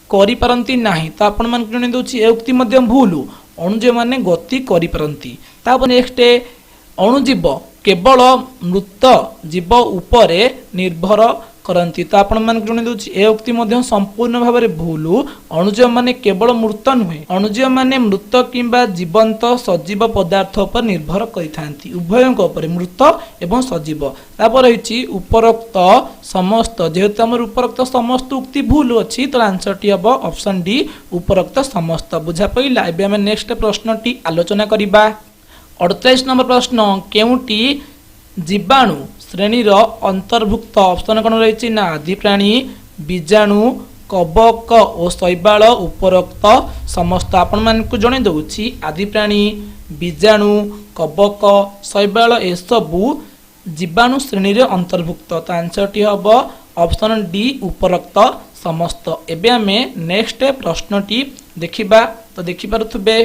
करि पारंती नाही। तो आपण मानक जणै दउछि ए उक्ति मध्य भूल। अणुजीव माने गति करि पारंती। तापर नेक्स्ट अणुजीव केवल मृत जीव उपरे निर्भर करंती। तो आपण मानक जणै दउछि ए उक्ति मध्य संपूर्ण भाव में भूल। अणुजीव माने केवल मृत नुहे। अणुजीव माने मृत किंबा जीवंत सजीव पदार्थ पर निर्भर करिथांती उभयक उपर मृत एवं सजीव। तापर रहिछि उपरोक्त समस्त जेहेतु हमर उपरोक्त समस्त उक्ति भूल अछि तो आंसर टी हबो ऑप्शन डी उपरोक्त समस्त। बुझा पइला। एबे हम नेक्स्ट प्रश्न टी आलोचना करिबा। 48 नंबर प्रश्न केउटी जीवाणु श्रेणी अंतर्भुक्त। ऑप्शन कौन रही ना आदि प्राणी, बीजाणु, कबक और शैवाल उपरोक्त समस्त। आपण मानक जणै दउछि आदि प्राणी, बीजाणु, कबक, शैवाल ए सबु जीवाणु श्रेणी रे अंतर्भुक्त। तो आंसर टी हबो ऑप्शन डी उपरोक्त समस्त। एबे हमें नेक्स्ट प्रश्न टी देखिबा। तो देखि पारुथबे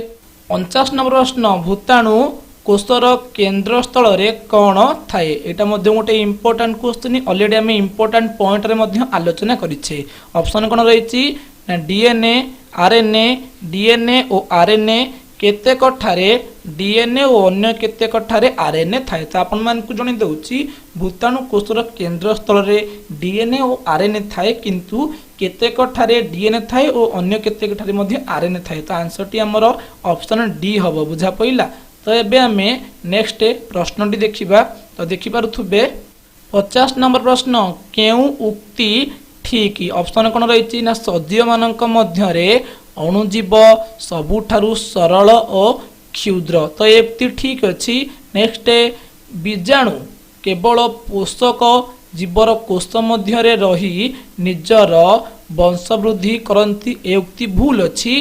49 नंबर प्रश्न भूताणु कोषर केन्द्र स्थल रे कौन थाए। एटा मध्य गोटे इंपोर्टेंट क्वेश्चन ऑलरेडी आम इंपोर्टेंट पॉइंट रे मध्य आलोचना करिछे। ऑप्शन कोन रहिछि ना डीएनए, आरएनए, डीएनए और आरएनए केतेक ठारे डीएनए और अन्य केतेक ठारे आरएनए थाए। तो आपण मानकु जणै दउछि भूताणु कोषर केन्द्र स्थल रे डीएनए और आरएनए थाए किंतु केतेक ठारे डीएनए थाए और अन्य केतेक ठारे मध्य आरएनए थाए। तो आंसर टी हमर ऑप्शन डी हबो। बुझा पइला। तो एबे आमे नेक्स्ट प्रश्न टी देखिबा। तो देखि पारुथबे 50 नंबर प्रश्न केउ उक्ति ठीक। ऑप्शन कोन रहिछि ना सजीव मानक मध्य रे अणुजीव सबुठारु सरल और क्षुद्र। तो ए उक्ति ठीक अछि। नेक्स्ट बीजाणु केवल पोषक जीवर कोष मध्य रे रही निजर वंशवृद्धि करंती ए उक्ति भूल अछि।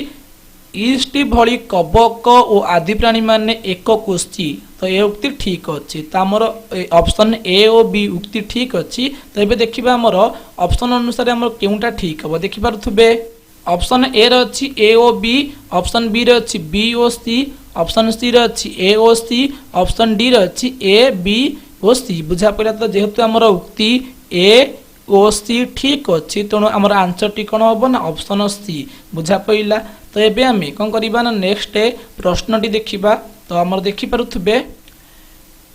ईस्ट भली कबक और आदि प्राणी माने एक कोष्ठी। तो ये उक्ति ठीक अच्छी। तो आमर ऑप्शन ए और बी उक्ति ठीक अच्छी। तो ये देखिबा आमर ऑप्शन अनुसार आमर केउटा ठीक हम देखि पारुथबे। ऑप्शन ए रे अछि ए और बी, ऑप्शन बी रे अछि बी और सी, ऑप्शन सी रे अछि ए और सी, ऑप्शन डी रे अछि ए बी और सी। बुझा पइला। तो जेहेतु आमर उक्ति ए ओ सी ठीक अच्छी तेणु आमर आंसर टी कौन हम ना ऑप्शन सी। बुझा पइला। तो एबे आमे कौन करिबा ना नेक्स्ट प्रश्न टी देखिबा। तो आमर देखि पारुथबे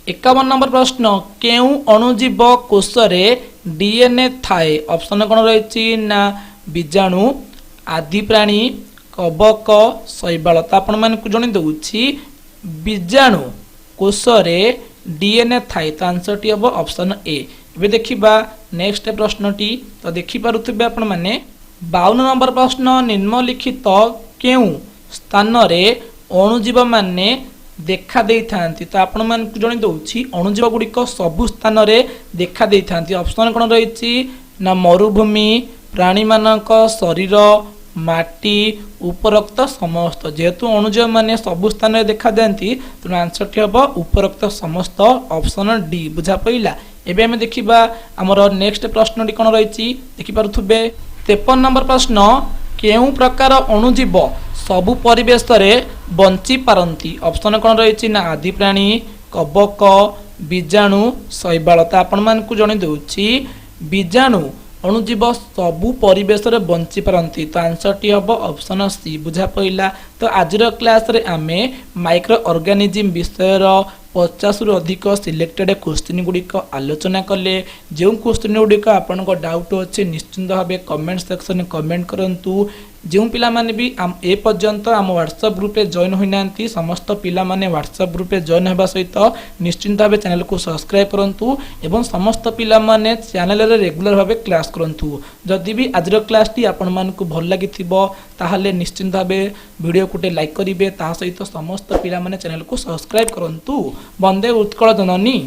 51 नंबर प्रश्न केउ अणुजीव कोष रे डीएनए थाए। ऑप्शन कौन रहिछि ना बीजाणु, आदि प्राणी, कबक, शैवाल। तो आपण मानकु जणै दउछि बीजाणु कोष रे डीएनए थाए। तो आंसर टी हबो ऑप्शन ए। एबे देखिबा नेक्स्ट प्रश्न टी। तो देखि पारुथबे आपण माने 52 नंबर प्रश्न निम्नलिखित केउ स्थान रे अणुजीव माने देखा देई थांती। तो आपण मानकु जणै दउछि अणुजीव गुडिक सबु स्थान रे देखा देई थांती। ऑप्शन कोन रहिछि ना मरुभूमि, प्राणी मानक शरीर, माटी उपरोक्त समस्त। जेहेतु अणुजीव माने सबु स्थान रे देखा देंती तो आंसर टी हबो उपरोक्त समस्त ऑप्शन डी। बुझा पइला। एबे हम देखिबा हमर नेक्स्ट प्रश्न टी कोन रहिछि देखि पारुथबे 53 नंबर प्रश्न केउ प्रकार अणुजीव सबु परिवेश रे बंची पारंती। ऑप्शन कोन रहिछि ना आदि प्राणी, कबक, बीजाणु, शैवाल। तो आपण मानकु जणै दउछि बीजाणु अणुजीव सबु परिवेश रे बंची पारंती। तो आंसर टी हबो ऑप्शन सी। बुझा पइला। तो आजर क्लास रे आमे माइक्रो ऑर्गेनिज्म विषयर 50 रु अधिक सिलेक्टेड क्वेश्चन गुड़िक आलोचना कले। जो क्वेश्चन गुड़िक आपन डाउट अच्छे निश्चिंत भाव कमेंट सेक्शन में कमेंट करंतु। जो पिलामाने भी ए पर्यंत आम व्हाट्सएप ग्रुप रे जॉइन होइना समस्त पिलामाने व्हाट्सएप ग्रुप रे जॉइन होगा सहित निश्चिंत भाव चैनल को सब्सक्राइब करंतु एवं समस्त पिलामाने चैनल रे रेगुलर भाव क्लास करंतु जदि भी आज क्लास टी आपण मानकु भल लागिथिबो ताहाले निश्चिंत भाव वीडियो को लाइक करिवे ता सहित समस्त पिलामाने चैनल को सब्सक्राइब करंतु। वंदे उत्कल जननी।